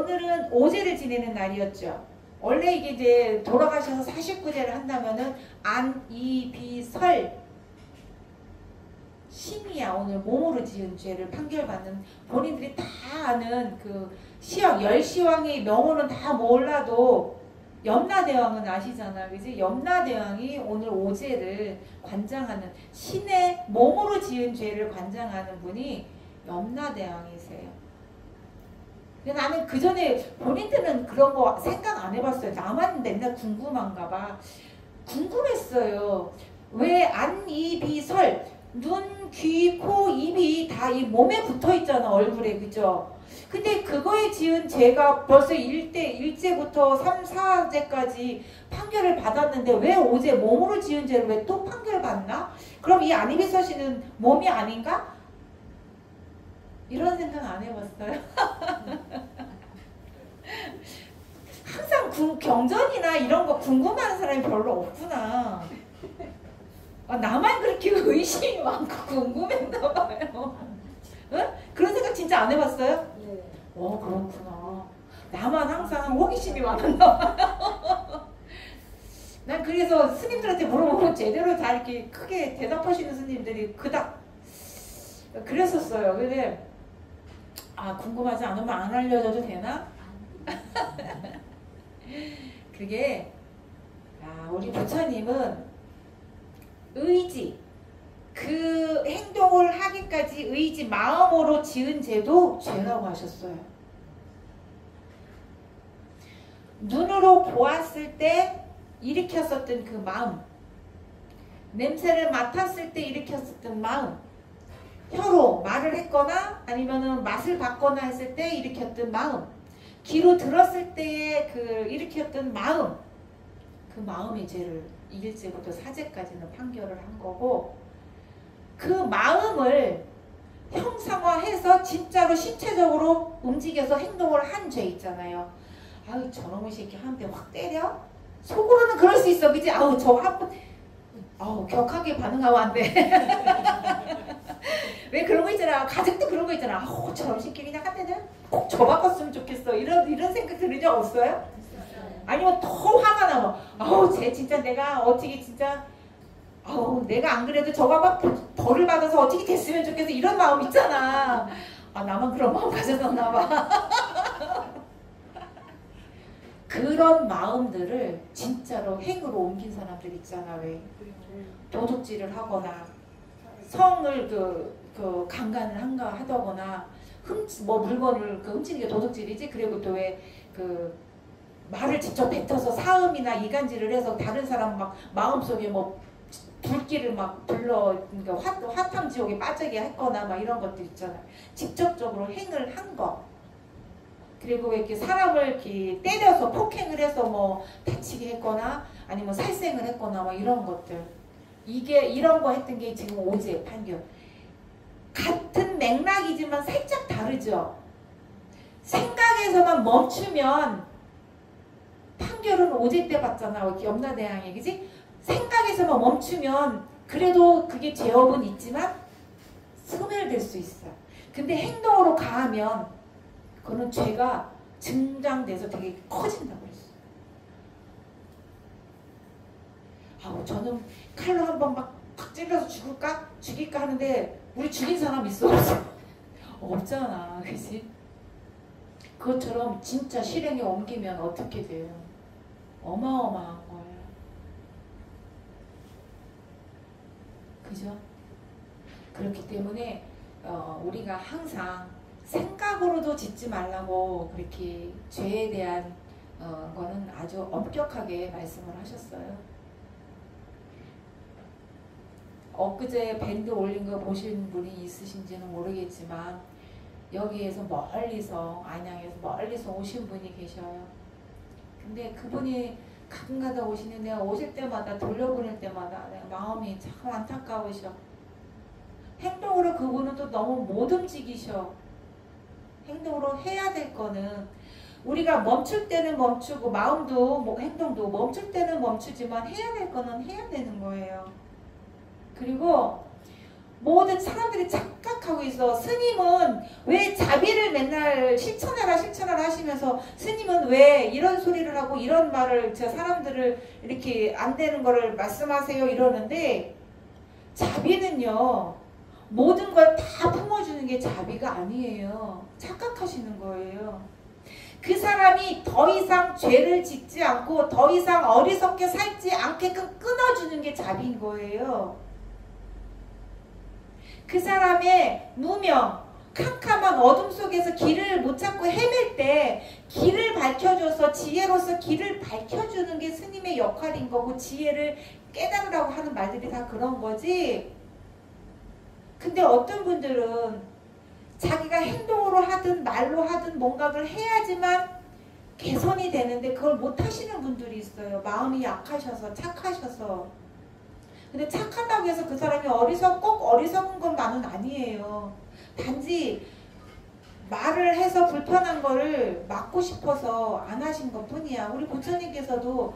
오늘은 오제를 지내는 날이었죠. 원래 이게 이제 돌아가셔서 49제를 한다면은 안, 이, 비, 설 신이야. 오늘 몸으로 지은 죄를 판결받는, 본인들이 다 아는 그 시왕, 열시왕의 명호는 다 몰라도 염라대왕은 아시잖아. 그지? 염라대왕이 오늘 오제를 관장하는, 신의 몸으로 지은 죄를 관장하는 분이 염라대왕이세요. 근데 나는 그 전에 본인들은 그런 거 생각 안 해봤어요. 나만 맨날 궁금한가 봐. 궁금했어요. 왜 안, 이, 비, 설, 눈, 귀, 코, 입이 다 이 몸에 붙어 있잖아. 얼굴에. 그죠? 근데 그거에 지은 죄가 벌써 1제부터 3, 4제까지 판결을 받았는데 왜 오제 몸으로 지은 죄를 왜 또 판결을 받나? 그럼 이 안이비서 씨는 몸이 아닌가? 이런 생각 안 해봤어요. 항상 경전이나 이런 거 궁금한 사람이 별로 없구나. 나만 그렇게 의심이 많고 궁금했나 봐요. 응? 그런 생각 진짜 안 해봤어요? 네. 그렇구나. 나만 항상 호기심이 많았나 봐요. 난 그래서 스님들한테 물어보면 제대로 다 이렇게 크게 대답하시는 스님들이 그닥 그랬었어요. 근데 궁금하지 않으면 안 알려줘도 되나? 그게 우리 부처님은 의지, 그 행동을 하기까지 의지, 마음으로 지은 죄도 죄라고 하셨어요. 눈으로 보았을 때 일으켰었던 그 마음, 냄새를 맡았을 때 일으켰었던 마음, 혀로 말을 했거나 아니면은 맛을 봤거나 했을 때 일으켰던 마음, 귀로 들었을 때의 그 일으켰던 마음, 그 마음의 죄를 1제부터 4제까지는 판결을 한 거고, 그 마음을 형상화해서 진짜로 신체적으로 움직여서 행동을 한 죄 있잖아요. 저놈의 새끼 한 대 확 때려? 속으로는 그럴 수 있어. 그치? 저거 한 번, 격하게 반응하면 안 돼. 왜 그런 거 있잖아. 가족도 그런 거 있잖아. 저놈 새끼 그냥 한 대는 꼭 줘바꿨으면 좋겠어. 이런 생각 들은 적 없어요? 아니면 더 화가 나면, 쟤 진짜 내가 어떻게 진짜, 내가 안 그래도 저거 막 벌을 받아서 어떻게 됐으면 좋겠어. 이런 마음 있잖아. 나만 그런 마음 가졌었나 봐. 그런 마음들을 진짜로 행으로 옮긴 사람들 있잖아. 왜 도둑질을 하거나 성을 강간을 하거나 물건을 훔치는 게 도둑질이지. 그리고 또 왜 말을 직접 뱉어서 사음이나 이간질을 해서 다른 사람 막 마음속에 불길을 막 그러니까 화탕 지옥에 빠지게 했거나 막 이런 것들 있잖아요. 직접적으로 행을 한 거. 그리고 왜 이렇게 사람을 이렇게 때려서 폭행을 해서 다치게 했거나 아니면 살생을 했거나 막 이런 것들. 이런 거 했던 게 지금 오제 판결. 같은 맥락이지만 살짝 다르죠. 생각에서만 멈추면 판결은 오제 때 받잖아. 염라대왕이. 그지? 생각에서만 멈추면 그래도 그게 죄업은 있지만 소멸될 수 있어. 근데 행동으로 가하면 그거는 죄가 증장돼서 되게 커진다고 했어. 저는 칼로 한번 막 찔러서 죽일까 하는데 우리 죽인 사람 있어? 없잖아. 그치? 그것처럼 진짜 실행에 옮기면 어떻게 돼요? 어마어마한 거예요. 그죠? 그렇기 때문에 우리가 항상 생각으로도 짓지 말라고 그렇게 죄에 대한 거는 아주 엄격하게 말씀을 하셨어요. 엊그제 밴드 올린 거 보신 분이 있으신지는 모르겠지만 여기에서 멀리서 안양에서 멀리서 오신 분이 계셔요. 근데 그분이 가끔가다 오시는 내가 오실 때마다 돌려보낼 때마다 내가 마음이 참 안타까우셔. 행동으로 그분은 또 너무 못 움직이셔. 행동으로 해야 될 거는 우리가 멈출 때는 멈추고 마음도 행동도 멈출 때는 멈추지만 해야 될 거는 해야 되는 거예요. 그리고 모든 사람들이 착각하고 있어. 스님은 왜 자비를 맨날 실천하라 실천하라 하시면서 스님은 왜 이런 소리를 하고 이런 말을 저 사람들을 이렇게 안 되는 거를 말씀하세요 이러는데, 자비는요 모든 걸 다 품어주는 게 자비가 아니에요. 착각하시는 거예요. 그 사람이 더 이상 죄를 짓지 않고 더 이상 어리석게 살지 않게끔 끊어주는 게 자비인 거예요. 그 사람의 무명, 캄캄한 어둠 속에서 길을 못 찾고 헤맬 때 길을 밝혀줘서 지혜로서 길을 밝혀주는 게 스님의 역할인 거고, 지혜를 깨달으라고 하는 말들이 다 그런 거지. 근데 어떤 분들은 자기가 행동으로 하든 말로 하든 뭔가를 해야지만 개선이 되는데 그걸 못 하시는 분들이 있어요. 마음이 약하셔서, 착하셔서. 근데 착하다고 해서 그 사람이 꼭 어리석은 것만은 아니에요. 단지 말을 해서 불편한 거를 막고 싶어서 안 하신 것 뿐이야. 우리 부처님께서도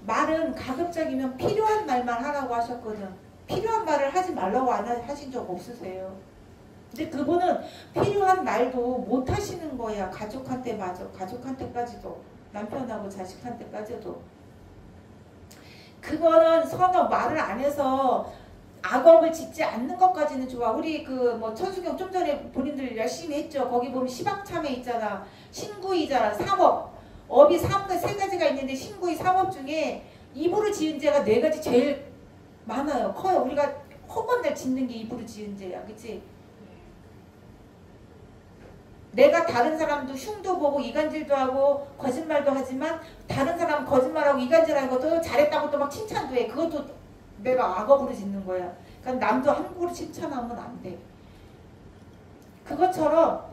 말은 가급적이면 필요한 말만 하라고 하셨거든. 필요한 말을 하지 말라고 안 하신 적 없으세요. 근데 그분은 필요한 말도 못 하시는 거야. 가족한테까지도, 남편하고 자식한테까지도. 그거는 서너 말을 안 해서 악업을 짓지 않는 것까지는 좋아. 우리 천수경 좀 전에 본인들 열심히 했죠. 거기 보면 시박참회 있잖아. 신구이잖아. 삼업. 업이 세 가지가 있는데 신구이 삼업 중에 입으로 지은 죄가 4가지 제일 많아요. 커요. 우리가 허건날 짓는 게 입으로 지은 죄야. 그치? 내가 다른 사람도 흉도 보고 이간질도 하고 거짓말도 하지만 다른 사람 거짓말하고 이간질하는 것도 잘했다고 또 막 칭찬도 해. 그것도 내가 악업으로 짓는 거야. 그러니까 남도 함부로 칭찬하면 안 돼. 그것처럼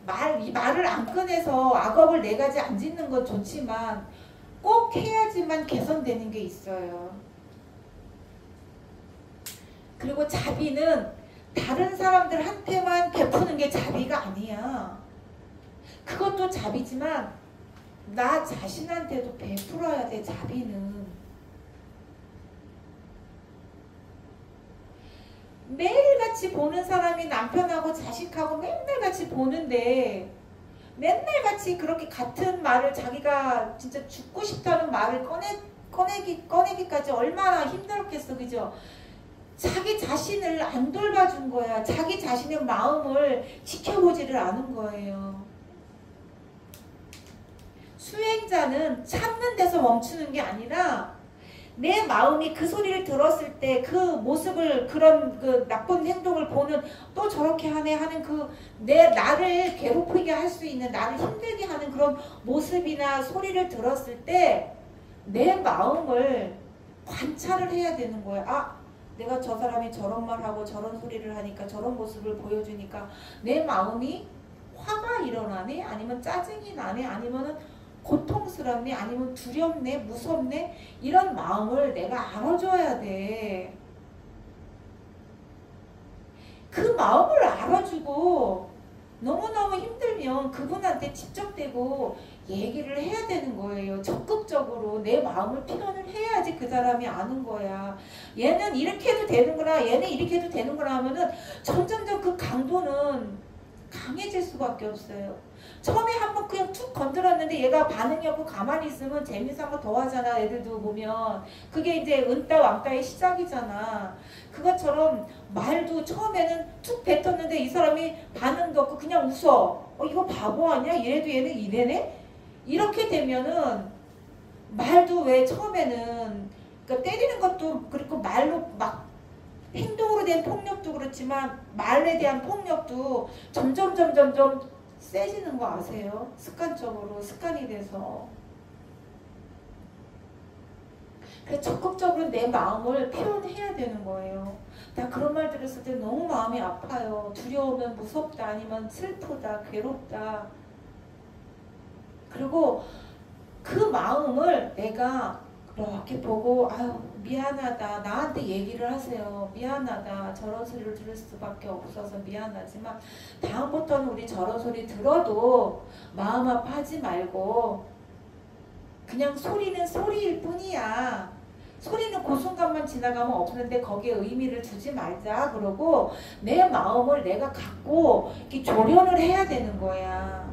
말을 안 꺼내서 악업을 4가지 안 짓는 건 좋지만 꼭 해야지만 개선되는 게 있어요. 그리고 자비는 다른 사람들한테만 베푸는 게 자비가 아니야. 그것도 자비지만 나 자신한테도 베풀어야 돼. 자비는 매일같이 보는 사람이 남편하고 자식하고 맨날 같이 보는데 맨날 같이 그렇게 같은 말을, 자기가 진짜 죽고 싶다는 말을 꺼내기까지 얼마나 힘들었겠어. 그죠? 자기 자신을 안 돌봐준 거야. 자기 자신의 마음을 지켜보지를 않은 거예요. 수행자는 참는 데서 멈추는 게 아니라 내 마음이 그 소리를 들었을 때 그 모습을, 그런 그 나쁜 행동을 보는, 또 저렇게 하네 하는 나를 괴롭히게 할 수 있는, 나를 힘들게 하는 그런 모습이나 소리를 들었을 때 내 마음을 관찰을 해야 되는 거야. 아, 내가 저 사람이 저런 말하고 저런 소리를 하니까, 저런 모습을 보여주니까 내 마음이 화가 일어나네? 아니면 짜증이 나네? 아니면은 고통스럽네? 아니면 두렵네? 무섭네? 이런 마음을 내가 알아줘야 돼. 그 마음을 알아주고 너무너무 힘들면 그분한테 직접 대고 얘기를 해야 되는 거예요. 적극적으로 내 마음을 표현을 해야지 그 사람이 아는 거야. 얘는 이렇게 해도 되는구나, 얘는 이렇게 해도 되는구나 하면은 점점점 그 강도는 강해질 수밖에 없어요. 처음에 한번 그냥 툭 건드렸는데 얘가 반응이 없고 가만히 있으면 재미삼아 더 하잖아. 애들도 보면 그게 이제 은따 왕따의 시작이잖아. 그것처럼 말도 처음에는 툭 뱉었는데 이 사람이 반응도 없고 그냥 웃어. 이거 바보 아니야? 얘는 이래네? 이렇게 되면은 말도, 왜 처음에는 그러니까 때리는 것도 그렇고 말로 막 행동으로 된 폭력도 그렇지만 말에 대한 폭력도 점점 세지는 거 아세요? 습관적으로, 습관이 돼서. 그래서 적극적으로 내 마음을 표현해야 되는 거예요. 나 그런 말 들었을 때 너무 마음이 아파요. 두려우면 무섭다, 아니면 슬프다, 괴롭다. 그리고 그 마음을 내가 이렇게 보고, 아유 미안하다, 나한테 얘기를 하세요. 미안하다, 저런 소리를 들을 수밖에 없어서 미안하지만 다음부터는 우리 저런 소리 들어도 마음 아파하지 말고 그냥 소리는 소리일 뿐이야. 소리는 그 순간만 지나가면 없는데 거기에 의미를 두지 말자 그러고 내 마음을 내가 갖고 이렇게 조련을 해야 되는 거야.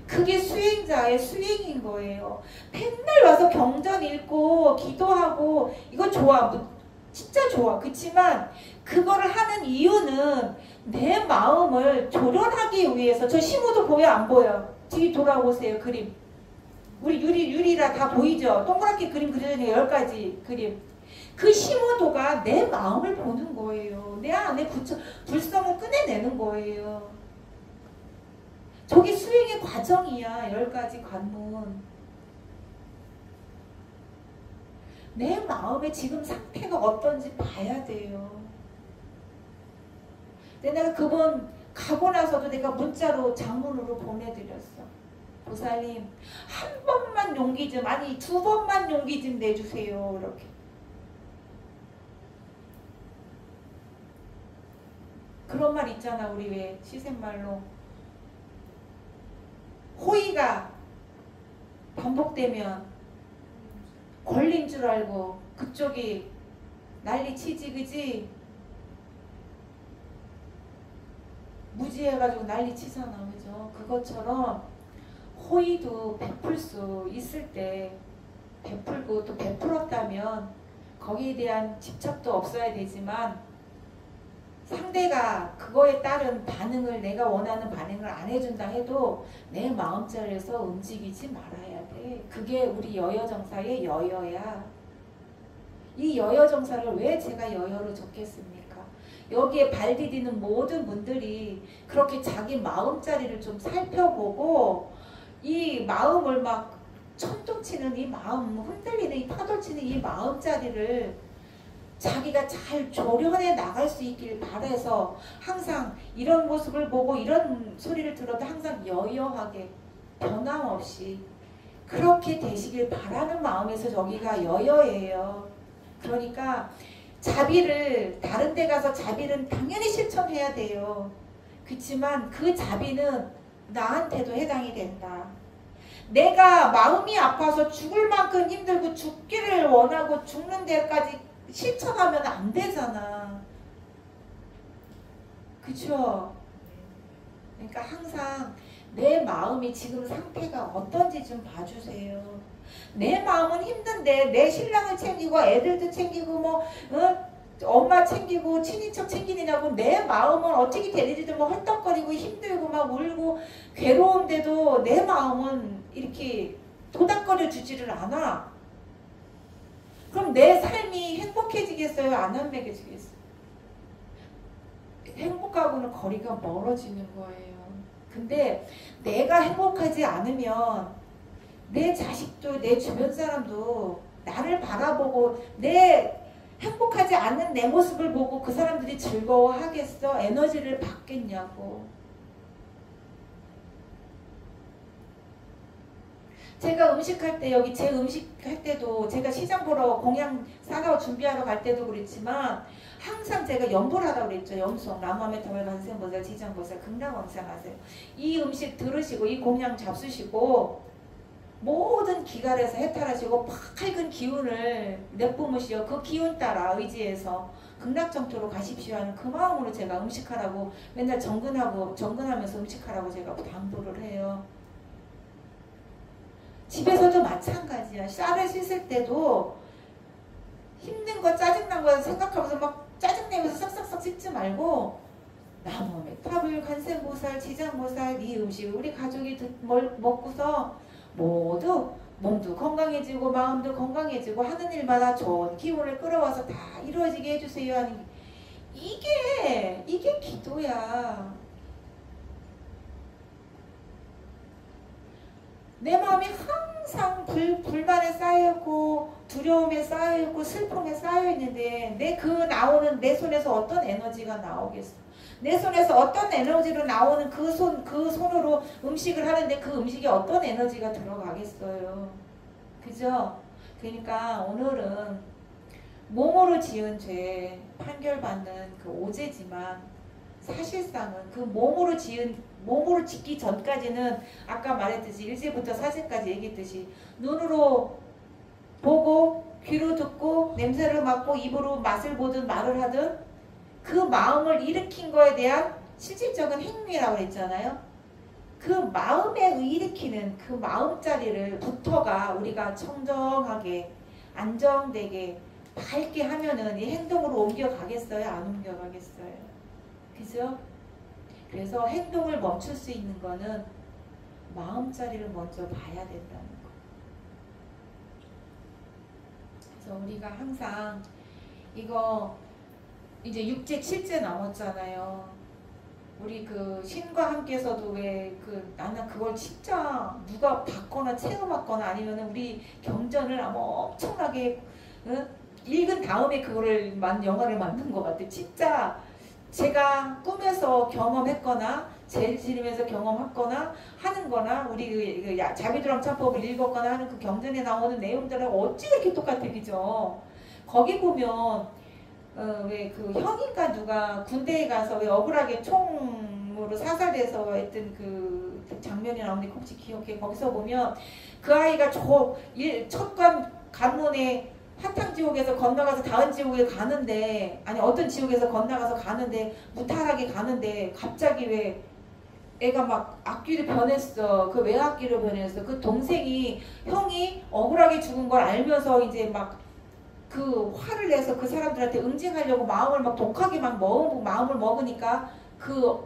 그게 수행자의 수행인 거예요. 맨날 와서 경전 읽고 기도하고 이거 좋아. 진짜 좋아. 그렇지만 그거를 하는 이유는 내 마음을 조련하기 위해서. 저 심호도 보여 안 보여? 뒤 돌아오세요. 그림. 우리 유리라 다 보이죠? 동그랗게 그림 그려져 10가지 그림. 그 심호도가 내 마음을 보는 거예요. 내 안에 불성을 꺼내내는 거예요. 저게 수행의 과정이야. 10가지 관문. 내 마음의 지금 상태가 어떤지 봐야 돼요. 근데 내가 그분 가고 나서도 내가 문자로 장문으로 보내드렸어. 보살님 한 번만 용기 좀, 아니 2번만 용기 좀 내주세요. 이렇게. 그런 말 있잖아. 우리 왜 시샘말로 호의가 반복되면 걸린 줄 알고 그쪽이 난리치지, 그지? 무지해가지고 난리치잖아, 그죠? 그것처럼 호의도 베풀 수 있을 때 베풀고, 또 베풀었다면 거기에 대한 집착도 없어야 되지만 상대가 그거에 따른 반응을, 내가 원하는 반응을 안 해준다 해도 내 마음자리에서 움직이지 말아야 돼. 그게 우리 여여정사의 여여야. 이 여여정사를 왜 제가 여여로 적겠습니까? 여기에 발 디디는 모든 분들이 그렇게 자기 마음자리를 좀 살펴보고 이 마음을 막 천둥치는 이 마음, 흔들리는 이 파도치는 이 마음자리를 자기가 잘 조련해 나갈 수 있길 바라서 항상 이런 모습을 보고 이런 소리를 들어도 항상 여여하게 변함없이 그렇게 되시길 바라는 마음에서 저기가 여여예요. 그러니까 자비를, 다른 데 가서 자비는 당연히 실천해야 돼요. 그렇지만 그 자비는 나한테도 해당이 된다. 내가 마음이 아파서 죽을 만큼 힘들고 죽기를 원하고 죽는 데까지 실천하면 안 되잖아. 그쵸? 그러니까 항상 내 마음이 지금 상태가 어떤지 좀 봐주세요. 내 마음은 힘든데 내 신랑을 챙기고 애들도 챙기고 뭐 엄마 챙기고 친인척 챙기느냐고 내 마음은 어떻게 되는지도 뭐 헐떡거리고 힘들고 막 울고 괴로운데도 내 마음은 이렇게 도닥거려 주지를 않아. 그럼 내 삶이 행복해지겠어요? 안 행복해지겠어요? 행복하고는 거리가 멀어지는 거예요. 근데 내가 행복하지 않으면 내 자식도 내 주변 사람도 나를 바라보고 내 행복하지 않는 내 모습을 보고 그 사람들이 즐거워하겠어? 에너지를 받겠냐고. 제가 음식할 때, 여기 제 음식할 때도 제가 시장 보러 공양 사가고 준비하러 갈 때도 그랬지만 항상 제가 염불하라고 그랬죠. 염송, 남화메타물 간생보살, 지장보살, 극락왕생하세요. 이 음식 들으시고 이 공양 잡수시고 모든 기갈에서 해탈하시고 밝은 기운을 내뿜으시오. 그 기운 따라 의지해서 극락정토로 가십시오 하는 그 마음으로 제가 음식하라고 맨날 정근하면서 음식하라고 제가 당부를 해요. 집에서도 마찬가지야. 쌀을 씻을 때도 힘든 거 짜증난 거 생각하면서 막 짜증내면서 싹싹싹 씻지 말고 남화메타불 관세음보살 지장보살 이 음식을 우리 가족이 먹고서 모두 몸도 건강해지고 마음도 건강해지고 하는 일마다 좋은 기운을 끌어와서 다 이루어지게 해주세요 하는 이게 기도야. 내 마음이 항상 불만에 쌓여있고 두려움에 쌓여있고 슬픔에 쌓여있는데 내 손에서 어떤 에너지가 나오겠어. 내 손에서 어떤 에너지로 나오는 그 손으로 음식을 하는데 그 음식에 어떤 에너지가 들어가겠어요. 그죠? 그러니까 오늘은 몸으로 지은 죄 판결받는 그 오제지만 사실상은 그 몸으로 짓기 전까지는 아까 말했듯이 1제부터 4제까지 얘기했듯이 눈으로 보고 귀로 듣고 냄새를 맡고 입으로 맛을 보든 말을 하든 그 마음을 일으킨 거에 대한 실질적인 행위라고 했잖아요. 그 마음에 일으키는 그 마음자리를부터가 우리가 청정하게 안정되게 밝게 하면은 이 행동으로 옮겨가겠어요? 안 옮겨가겠어요? 그죠? 그래서 행동을 멈출 수 있는 거는 마음자리를 먼저 봐야 된다는 거. 그래서 우리가 항상 이거 이제 6제 7제 남았잖아요. 우리 그 신과 함께서도 왜 그 나는 그걸 진짜 누가 받거나 체험받거나 아니면 우리 경전을 아마 엄청나게 읽은 다음에 그거를 영화를 만든 것 같아. 진짜 제가 꿈에서 경험했거나 제일 지르면서 경험했거나 하는 거나 우리 그 자비도랑 참법을 읽었거나 하는 그 경전에 나오는 내용들하고 어찌 이렇게 똑같아, 그죠? 거기 보면 왜 그 형인가 누가 군대에 가서 왜 억울하게 총으로 사살돼서 했던 그 장면이 나오는데 혹시 기억해? 거기서 보면 그 아이가 첫관 관문에 화탕지옥에서 건너가서 다른 지옥에 가는데 아니 어떤 지옥에서 건너가서 가는데 무탈하게 가는데 갑자기 왜 애가 막 악귀를 변했어. 그 왜 악귀로 변했어? 그 동생이 형이 억울하게 죽은 걸 알면서 이제 막 그 화를 내서 그 사람들한테 응징하려고 마음을 막 독하게 막 마음을 먹으니까 그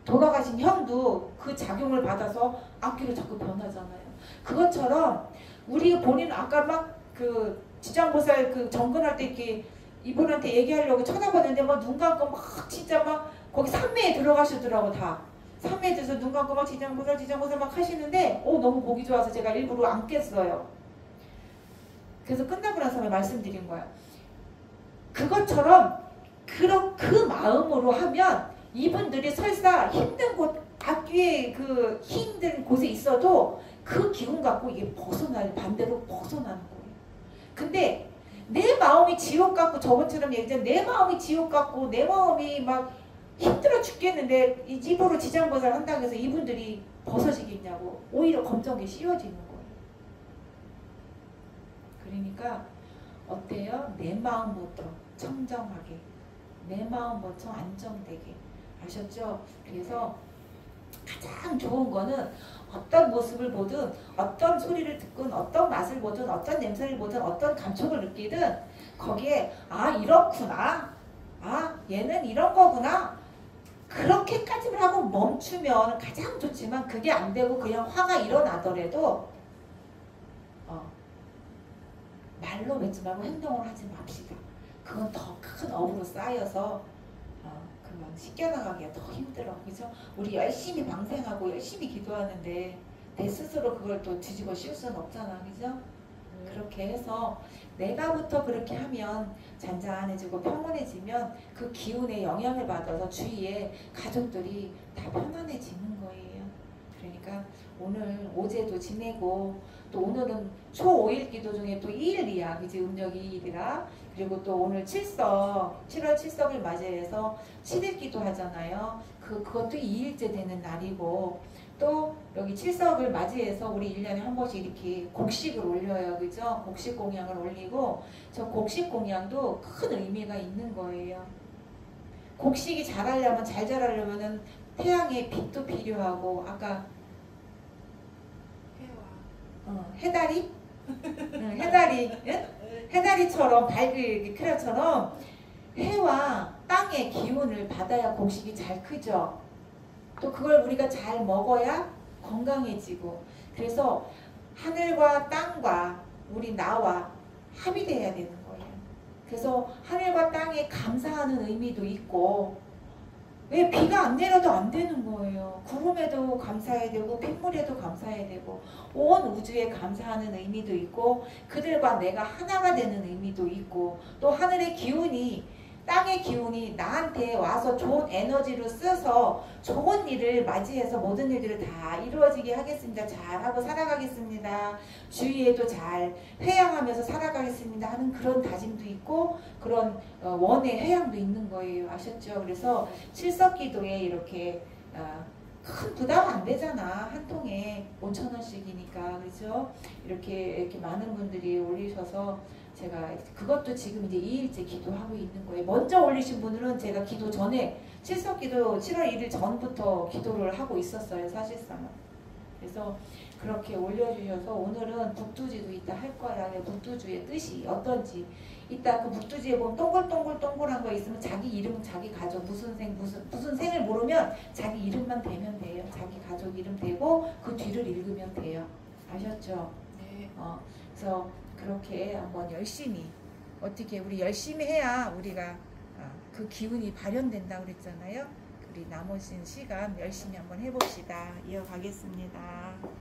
돌아가신 형도 그 작용을 받아서 악귀로 자꾸 변하잖아요. 그것처럼 우리 본인 아까 막 그 지장보살 그 정근할 때 이렇게 이분한테 얘기하려고 쳐다봤는데 막 눈 감고 막 진짜 막 거기 산매에 들어가시더라고 다. 산매에 들어서 눈 감고 막 지장보살 막 하시는데 너무 보기 좋아서 제가 일부러 안 깼어요. 그래서 끝나고 나서 말씀드린 거야. 그것처럼 그 마음으로 하면 이분들이 설사 힘든 곳, 악귀의 그 힘든 곳에 있어도 그 기운 갖고 이게 반대로 벗어나는 거예요. 근데 내 마음이 지옥 같고 저번처럼 얘기했잖아요. 내 마음이 지옥 같고 내 마음이 막 힘들어 죽겠는데 입으로 지장보살 한다고 해서 이분들이 벗어지겠냐고. 오히려 검정게 씌워지는 거예요. 그러니까 어때요? 내 마음부터 청정하게, 내 마음부터 안정되게. 아셨죠? 그래서 가장 좋은 거는 어떤 모습을 보든 어떤 소리를 듣든 어떤 맛을 보든 어떤 냄새를 보든 어떤 감촉을 느끼든 거기에 이렇구나, 얘는 이런 거구나, 그렇게까지만 하고 멈추면 가장 좋지만 그게 안 되고 그냥 화가 일어나더라도 말로 맺지 말고 행동을 하지 맙시다. 그건 더 큰 업으로 쌓여서 그만 씻겨나가기가 더 힘들어. 그죠? 우리 열심히 방생하고 열심히 기도하는데 내 스스로 그걸 또 뒤집어 씌울 수는 없잖아. 그죠? 그렇게 해서 내가부터 그렇게 하면 잔잔해지고 평온해지면 그 기운에 영향을 받아서 주위에 가족들이 다 편안해지는 거예요. 그러니까 오늘 오제도 지내고 또 오늘은 초5일 기도 중에 또 2일이야. 그지? 음력 2일이라. 그리고 또 오늘 7월 7석을 맞이해서 7일 기도 하잖아요. 그것도 2일째 되는 날이고 또 여기 7석을 맞이해서 우리 1년에 한 번씩 이렇게 곡식을 올려요. 그죠? 곡식 공양을 올리고 저 곡식 공양도 큰 의미가 있는 거예요. 곡식이 잘 자라려면은 태양의 빛도 필요하고 아까 해다리? 해다리처럼 밝은 크려처럼 해와 땅의 기운을 받아야 곡식이 잘 크죠. 또 그걸 우리가 잘 먹어야 건강해지고 그래서 하늘과 땅과 나와 합의돼야 되는 거예요. 그래서 하늘과 땅에 감사하는 의미도 있고 왜 비가 안 내려도 안 되는 거예요. 구름에도 감사해야 되고 빗물에도 감사해야 되고 온 우주에 감사하는 의미도 있고 그들과 내가 하나가 되는 의미도 있고 또 하늘의 기운이 땅의 기운이 나한테 와서 좋은 에너지로 써서 좋은 일을 맞이해서 모든 일들을 다 이루어지게 하겠습니다. 잘하고 살아가겠습니다. 주위에도 잘 회양하면서 살아가겠습니다 하는 그런 다짐도 있고 그런 원의 회양도 있는 거예요. 아셨죠? 그래서 칠석기도에 이렇게 큰 부담 안 되잖아. 한 통에 5,000원씩이니까. 그렇죠? 이렇게 많은 분들이 올리셔서 제가 그것도 지금 이제 2일째 기도하고 있는 거예요. 먼저 올리신 분들은 제가 기도 전에 칠석기도 7월 1일 전부터 기도를 하고 있었어요. 사실상은. 그래서 그렇게 올려주셔서 오늘은 북두지도 이따 할 거야. 북두주의 뜻이 어떤지. 이따 그 북두지에 보면 동글동글동글한 거 있으면 자기 이름, 자기 가족, 무슨 생을 모르면 자기 이름만 대면 돼요. 자기 가족 이름 대고 그 뒤를 읽으면 돼요. 아셨죠? 네. 그래서 그렇게 한번 열심히 어떻게 우리 열심히 해야 우리가 그 기운이 발현된다 그랬잖아요. 우리 남으신 시간 열심히 한번 해봅시다. 이어가겠습니다.